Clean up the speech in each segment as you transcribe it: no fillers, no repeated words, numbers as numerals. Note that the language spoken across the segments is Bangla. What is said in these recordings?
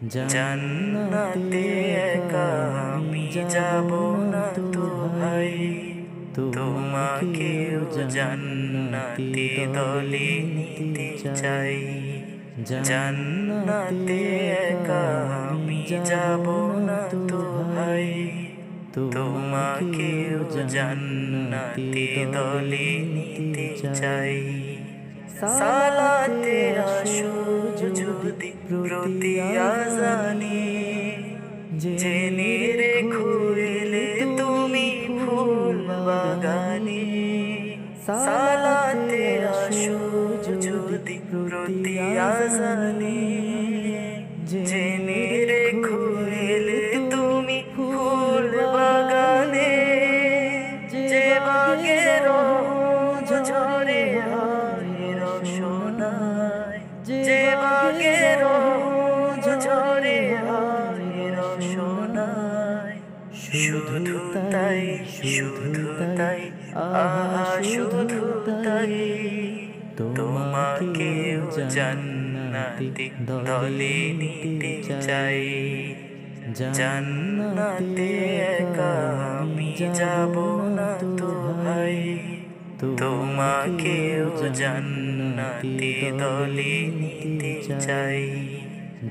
জান্নাতে একা আমি যাব না তো ভাই, তোমাকেও জান্নাতি দলে নিতে চাই। জান্নাতে একা আমি যাব না তো ভাই, তোমাকেও জান্নাতি দলে নিতে চাই। সালাতে আসো যদি প্রতি আযানে, জেনে রেখো এলে তুমি ফুল বাগানে। সালাতে আসো যদি প্রতি আযানে, জেনে রেখো এলে তুমি ফুল বাগানে। যে বাগের ঝরে হয় রসনায়, যে বাগের ঝরে হয় রসনায়। শুধু তাই, শুধু তাই, আহা শুধু তাই, তোমাকেও জান্নাতি দলে নিতে চাই। জান্নাতে একা আমি যাব না তো ভাই, তোমাকেও জান্নাতি দলে নিতে চাই।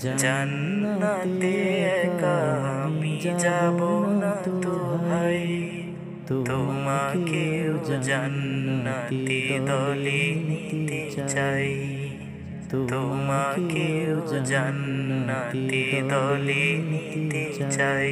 জান্নাতে একা আমি যাব না তো ভাই, তোমাকেও জান্নাতি দলে নিতে চাই। তোমাকেও জান্নাতি দলে নিতে চাই।